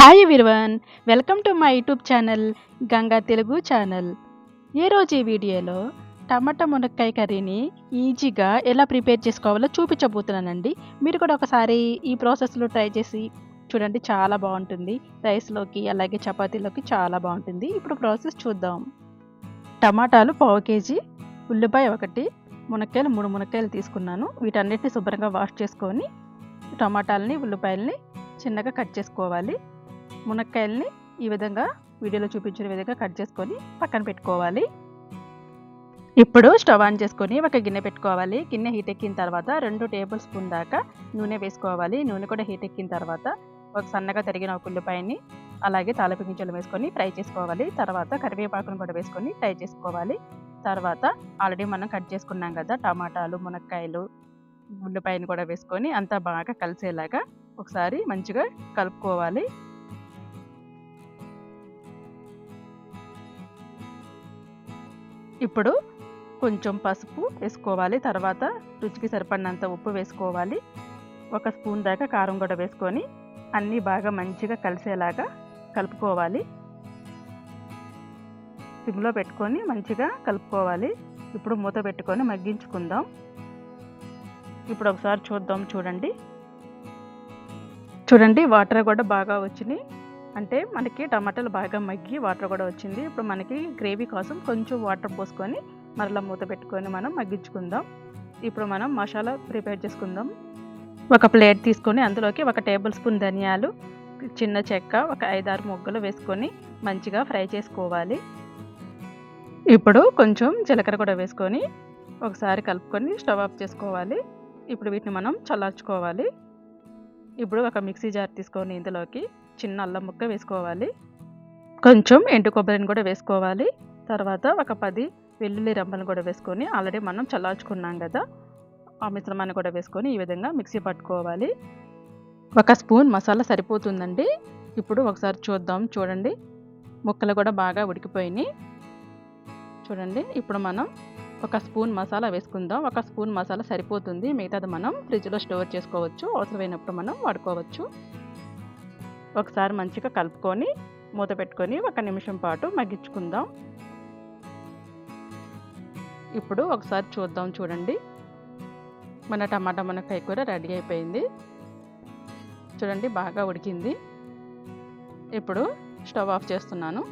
Hi everyone, welcome to my YouTube channel Ganga Telugu channel. ఈరోజు ఈ వీడియోలో టమాటా మునక్కాయ కర్రీని ఈజీగా ఎలా ప్రిపేర్ చేసుకోవాలో చూపించబోతున్నానండి. మీరు కూడా ఒకసారి ఈ ప్రాసెస్లో ట్రై చేసి చూడండి, చాలా బాగుంటుంది. రైస్లోకి అలాగే చపాతీలోకి చాలా బాగుంటుంది. ఇప్పుడు ప్రాసెస్ చూద్దాం. టమాటాలు పావు కేజీ, ఉల్లిపాయ ఒకటి, మునక్కాయలు 3 మునక్కాయలు తీసుకున్నాను. వీటన్నిటిని శుభ్రంగా వాష్ చేసుకొని టమాటాలని ఉల్లిపాయలని చిన్నగా కట్ చేసుకోవాలి. మునక్కాయల్ని ఈ విధంగా వీడియోలో చూపించిన విధంగా కట్ చేసుకొని పక్కన పెట్టుకోవాలి. ఇప్పుడు స్టవ్ ఆన్ చేసుకొని ఒక గిన్నె పెట్టుకోవాలి. గిన్నె హీట్ ఎక్కిన తర్వాత 2 టేబుల్ స్పూన్ దాకా నూనె వేసుకోవాలి. నూనె కూడా హీట్ ఎక్కిన తర్వాత ఒక సన్నగా తరిగిన ఒక ఉల్లిపాయని అలాగే తాలింపు గింజలు వేసుకొని ఫ్రై చేసుకోవాలి. తర్వాత కరివేపాకును కూడా వేసుకొని ఫ్రై చేసుకోవాలి. తర్వాత ఆల్రెడీ మనం కట్ చేసుకున్నాం కదా టమాటాలు, మునక్కాయలు, ఉల్లిపాయను కూడా వేసుకొని అంతా బాగా కలిసేలాగా ఒకసారి మంచిగా కలుపుకోవాలి. ఇప్పుడు కొంచెం పసుపు వేసుకోవాలి. తర్వాత రుచికి సరిపడినంత ఉప్పు వేసుకోవాలి. 1 స్పూన్ దాకా కారం కూడా వేసుకొని అన్నీ బాగా మంచిగా కలిసేలాగా కలుపుకోవాలి. సిమ్లో పెట్టుకొని మంచిగా కలుపుకోవాలి. ఇప్పుడు మూత పెట్టుకొని మగ్గించుకుందాం. ఇప్పుడు ఒకసారి చూద్దాం. చూడండి వాటర్ కూడా బాగా వచ్చినాయి. అంటే మనకి టమాటాలు బాగా మగ్గి వాటర్ కూడా వచ్చింది. ఇప్పుడు మనకి గ్రేవీ కోసం కొంచెం వాటర్ పోసుకొని మరలా మూత పెట్టుకొని మనం మగ్గించుకుందాం. ఇప్పుడు మనం మసాలా ప్రిపేర్ చేసుకుందాం. ఒక ప్లేట్ తీసుకొని అందులోకి 1 టేబుల్ స్పూన్ ధనియాలు, చిన్న చెక్క, ఒక 5-6 మొగ్గలు వేసుకొని మంచిగా ఫ్రై చేసుకోవాలి. ఇప్పుడు కొంచెం జీలకర్ర కూడా వేసుకొని ఒకసారి కలుపుకొని స్టవ్ ఆఫ్ చేసుకోవాలి. ఇప్పుడు వీటిని మనం చల్లార్చుకోవాలి. ఇప్పుడు ఒక మిక్సీ జార్ తీసుకొని ఇందులోకి చిన్న అల్లం ముక్క వేసుకోవాలి. కొంచెం ఎండు కొబ్బరిని కూడా వేసుకోవాలి. తర్వాత ఒక 10 వెల్లుల్లి రెమ్మలను కూడా వేసుకొని ఆల్రెడీ మనం చల్లార్చుకున్నాం కదా, ఆ మిశ్రమాన్ని కూడా వేసుకొని ఈ విధంగా మిక్సీ పట్టుకోవాలి. 1 స్పూన్ మసాలా సరిపోతుందండి. ఇప్పుడు ఒకసారి చూడండి ముక్కలు కూడా బాగా ఉడికిపోయినాయి. చూడండి ఇప్పుడు మనం 1 స్పూన్ మసాలా వేసుకుందాం. 1 స్పూన్ మసాలా సరిపోతుంది. మిగతాది మనం ఫ్రిడ్జ్లో స్టోర్ చేసుకోవచ్చు. అవసరమైనప్పుడు మనం వాడుకోవచ్చు. ఒకసారి మంచిగా కలుపుకొని మూత పెట్టుకొని 1 నిమిషం పాటు మగ్గించుకుందాం. ఇప్పుడు ఒకసారి చూడండి మన టమాటా మునక్కాయ కూర రెడీ అయిపోయింది. చూడండి బాగా ఉడికింది. ఇప్పుడు స్టవ్ ఆఫ్ చేస్తున్నాను.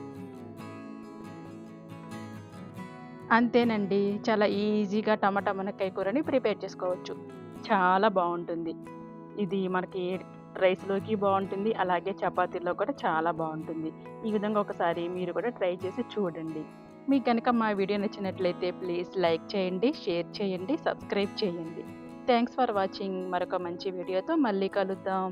అంతేనండి, చాలా ఈజీగా టమాటా మునక్కాయ కూరని ప్రిపేర్ చేసుకోవచ్చు. చాలా బాగుంటుంది. ఇది మనకి రైస్లోకి బాగుంటుంది, అలాగే చపాతీలో కూడా చాలా బాగుంటుంది. ఈ విధంగా ఒకసారి మీరు కూడా ట్రై చేసి చూడండి. మీకు కనుక మా వీడియో నచ్చినట్లయితే ప్లీజ్ లైక్ చేయండి, షేర్ చేయండి, సబ్స్క్రైబ్ చేయండి. Thanks for watching. మరొక మంచి వీడియోతో మళ్ళీ కలుద్దాం.